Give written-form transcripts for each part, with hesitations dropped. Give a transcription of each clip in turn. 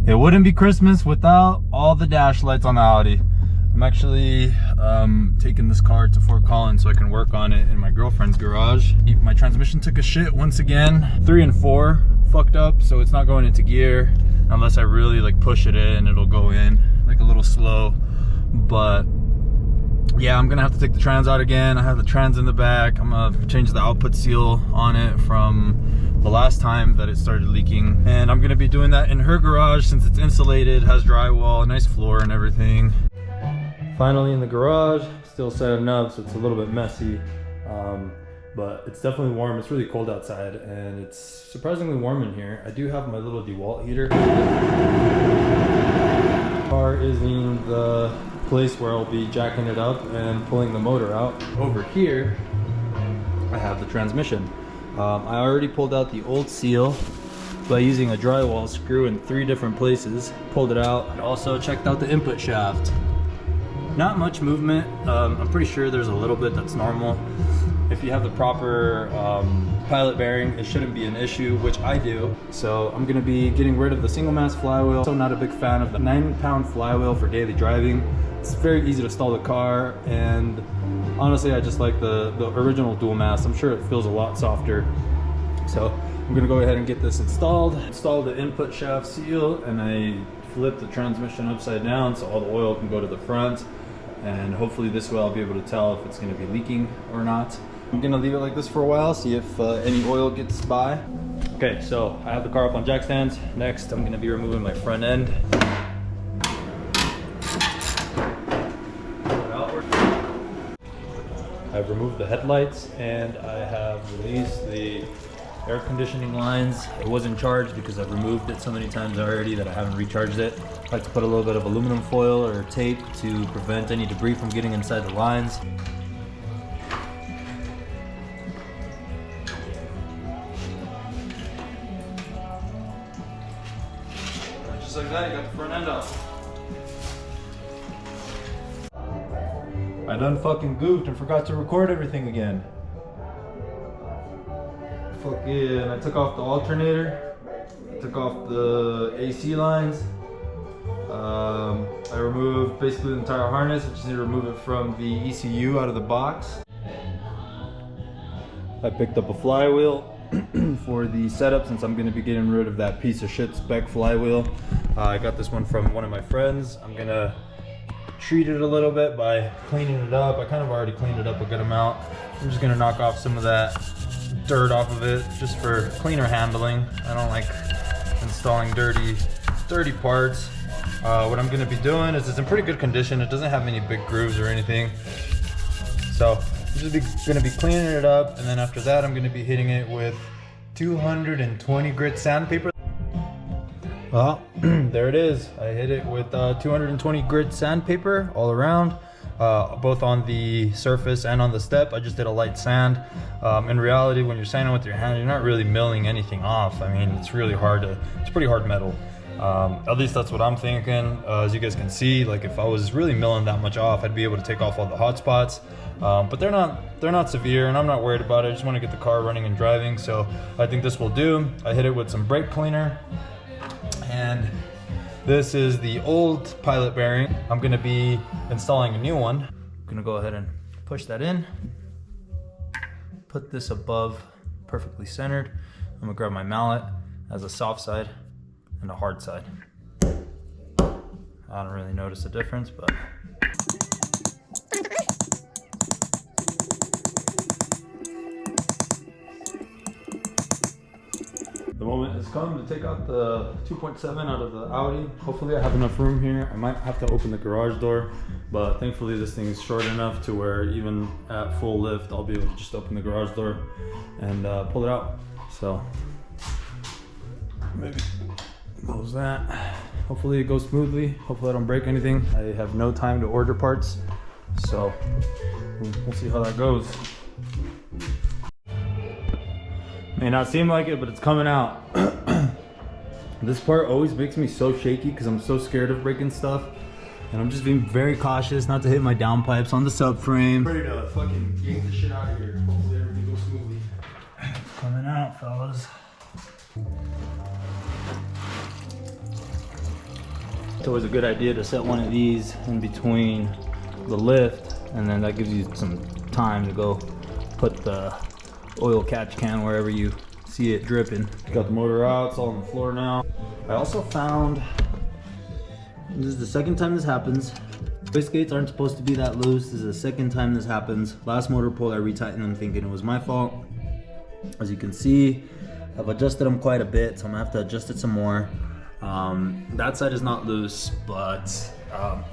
It wouldn't be Christmas without all the dash lights on the Audi. I'm actually taking this car to Fort Collins so I can work on it in my girlfriend's garage. My transmission took a shit once again. 3 and 4 fucked up, so it's not going into gear. Unless I really like push it in, it'll go in like a little slow. But yeah, I'm gonna have to take the trans out again. I have the trans in the back. I'm gonna change the output seal on it from the last time that it started leaking. And I'm gonna be doing that in her garage since it's insulated, has drywall, a nice floor and everything. Finally in the garage, still setting up, so it's a little bit messy. But it's definitely warm. It's really cold outside and it's surprisingly warm in here. I do have my little DeWalt heater. The car is in the place where I'll be jacking it up and pulling the motor out. Over here, I have the transmission. I already pulled out the old seal by using a drywall screw in 3 different places. Pulled it out. I also checked out the input shaft. Not much movement. I'm pretty sure there's a little bit that's normal. If you have the proper pilot bearing, it shouldn't be an issue, which I do. So I'm gonna be getting rid of the single mass flywheel. Also not a big fan of the 9-pound flywheel for daily driving. It's very easy to stall the car, and honestly I just like the original dual mass. I'm sure it feels a lot softer. So I'm gonna go ahead and get this installed. Install the input shaft seal, and I flip the transmission upside down so all the oil can go to the front. And hopefully this way I'll be able to tell if it's gonna be leaking or not. I'm gonna leave it like this for a while, see if any oil gets by. Okay, so I have the car up on jack stands. Next, I'm gonna be removing my front end. I've removed the headlights and I have released the air conditioning lines. It wasn't charged because I've removed it so many times already that I haven't recharged it. I like to put a little bit of aluminum foil or tape to prevent any debris from getting inside the lines. Just like that, you got the front end up. I done fucking goofed and forgot to record everything again. Fucking, I took off the alternator, took off the AC lines. I removed basically the entire harness. I just need to remove it from the ECU out of the box. I picked up a flywheel for the setup since I'm gonna be getting rid of that piece of shit SPEC flywheel. I got this one from one of my friends. I'm gonna treat it a little bit by cleaning it up. I kind of already cleaned it up a good amount. I'm just gonna knock off some of that dirt off of it just for cleaner handling. I don't like installing dirty parts. What I'm gonna be doing is it's in pretty good condition. It doesn't have any big grooves or anything. So I'm just gonna be cleaning it up, and then after that I'm gonna be hitting it with 220 grit sandpaper. Well, there it is. I hit it with 220 grit sandpaper all around, both on the surface and on the step. I just did a light sand. In reality, when you're sanding with your hand, you're not really milling anything off. I mean, it's really hard to, it's pretty hard metal. At least that's what I'm thinking. As you guys can see, like if I was really milling that much off, I'd be able to take off all the hot spots. But they're not severe, and I'm not worried about it. I just want to get the car running and driving, so I think this will do. I hit it with some brake cleaner. And this is the old pilot bearing. I'm gonna be installing a new one. I'm gonna go ahead and push that in. Put this above, perfectly centered. I'm gonna grab my mallet as a soft side and a hard side. I don't really notice a difference, but. The moment has come to take out the 2.7 out of the Audi. Hopefully I have enough room here. I might have to open the garage door, but thankfully this thing is short enough to where even at full lift, I'll be able to just open the garage door and pull it out. So maybe close that. Hopefully it goes smoothly. Hopefully I don't break anything. I have no time to order parts, so we'll see how that goes. May not seem like it, but it's coming out. This part always makes me so shaky because I'm so scared of breaking stuff. And I'm just being very cautious not to hit my downpipes on the subframe. Ready to fucking yank the shit out of here. Hopefully everything goes smoothly. It's coming out, fellas. It's always a good idea to set one of these in between the lift, and then that gives you some time to go put the oil catch can wherever you see it dripping. Got the motor out, it's all on the floor now. I also found, this is the second time this happens. Wastegates aren't supposed to be that loose. This is the second time this happens. Last motor pull, I retightened them thinking it was my fault. As you can see, I've adjusted them quite a bit, so I'm gonna have to adjust it some more. That side is not loose, but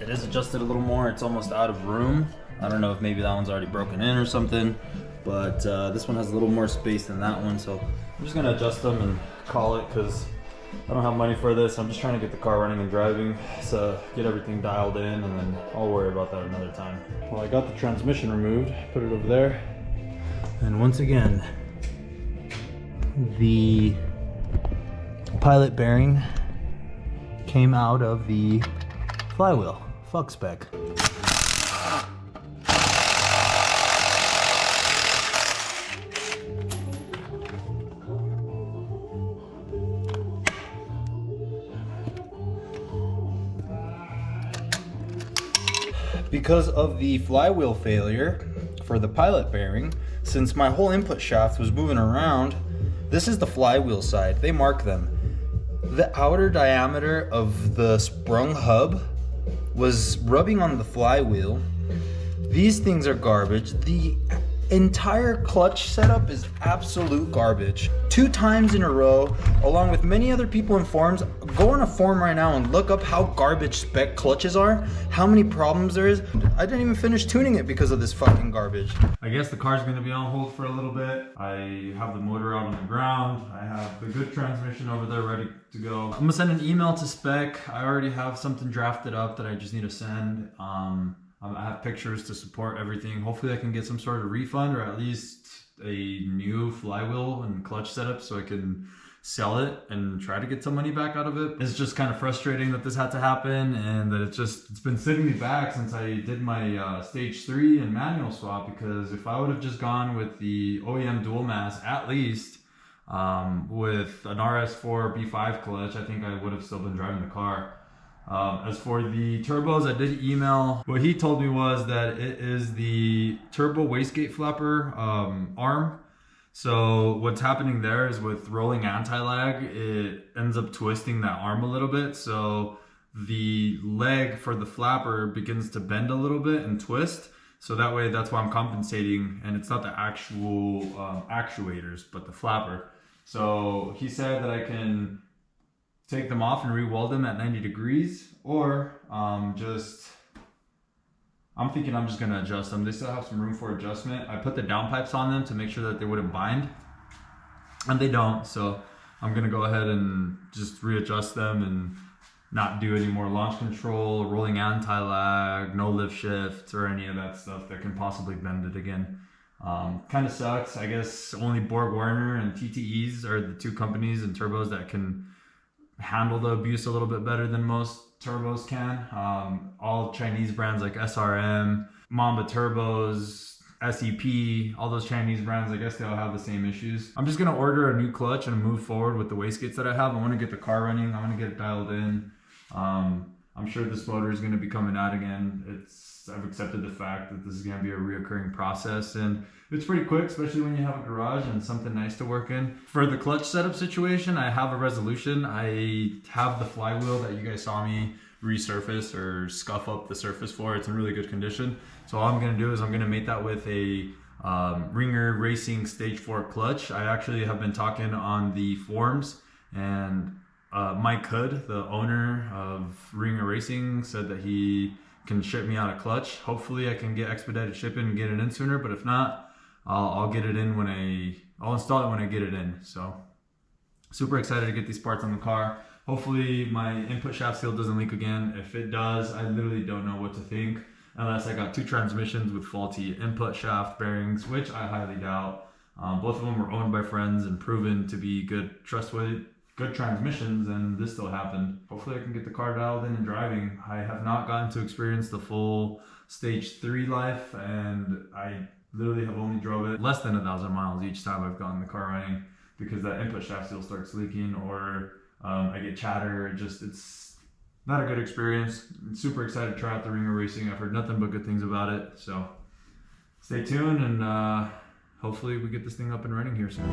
it is adjusted a little more. It's almost out of room. I don't know if maybe that one's already broken in or something, but this one has a little more space than that one, so I'm just gonna adjust them and call it, because I don't have money for this. I'm just trying to get the car running and driving, so get everything dialed in, and then I'll worry about that another time. Well, I got the transmission removed, put it over there, and once again, the pilot bearing came out of the flywheel. Fuck SPEC. Because of the flywheel failure for the pilot bearing, since my whole input shaft was moving around, this is the flywheel side. They mark them. The outer diameter of the sprung hub was rubbing on the flywheel. These things are garbage. The entire clutch setup is absolute garbage. 2 times in a row, along with many other people in forums. Go on a forum right now and look up how garbage SPEC clutches are, how many problems there is. I didn't even finish tuning it because of this fucking garbage. I guess the car's gonna be on hold for a little bit. I have the motor out on the ground. I have the good transmission over there ready to go. I'm gonna send an email to SPEC. I already have something drafted up that I just need to send. I have pictures to support everything. Hopefully I can get some sort of refund, or at least a new flywheel and clutch setup so I can sell it and try to get some money back out of it. It's just kind of frustrating that this had to happen, and that it's been sitting me back since I did my stage 3 and manual swap, because if I would have just gone with the OEM dual mass, at least with an RS4 B5 clutch, I think I would have still been driving the car. As for the turbos, I did email. What he told me was that it is the turbo wastegate flapper arm. So what's happening there is with rolling anti-lag, it ends up twisting that arm a little bit. So the leg for the flapper begins to bend a little bit and twist. So that way, that's why I'm compensating, and it's not the actual actuators, but the flapper. So he said that I can take them off and re-weld them at 90 degrees, or I'm thinking I'm just gonna adjust them. They still have some room for adjustment. I put the downpipes on them to make sure that they wouldn't bind, and they don't. So I'm gonna go ahead and just readjust them and not do any more launch control, rolling anti-lag, no lift shift, or any of that stuff that can possibly bend it again. Kind of sucks. I guess only Borg Warner and TTEs are the 2 companies and turbos that can handle the abuse a little bit better than most turbos can. All Chinese brands like SRM, Mamba Turbos, SEP, all those Chinese brands, I guess they all have the same issues. I'm just gonna order a new clutch and move forward with the wastegates that I have. I wanna get the car running, I wanna get it dialed in. I'm sure this motor is gonna be coming out again. I've accepted the fact that this is gonna be a reoccurring process, and it's pretty quick, especially when you have a garage and something nice to work in. For the clutch setup situation, I have a resolution. I have the flywheel that you guys saw me resurface or scuff up the surface for. It's in really good condition. So all I'm gonna do is I'm gonna mate that with a Ringer Racing Stage 4 clutch. I actually have been talking on the forums, and Mike Hood, the owner of Ringer Racing, said that he can ship me out a clutch. Hopefully I can get expedited shipping and get it in sooner, but if not, I'll get it in I'll install it when I get it in. So super excited to get these parts on the car. Hopefully my input shaft seal doesn't leak again. If it does, I literally don't know what to think, unless I got 2 transmissions with faulty input shaft bearings, which I highly doubt. Both of them were owned by friends and proven to be good, trustworthy, good transmissions, and this still happened. Hopefully I can get the car dialed in and driving. I have not gotten to experience the full stage 3 life, and I literally have only drove it less than 1,000 miles each time I've gotten the car running, because that input shaft seal starts leaking, or I get chatter. It's not a good experience. I'm super excited to try out the Ringer Racing. I've heard nothing but good things about it. So stay tuned, and hopefully we get this thing up and running here soon.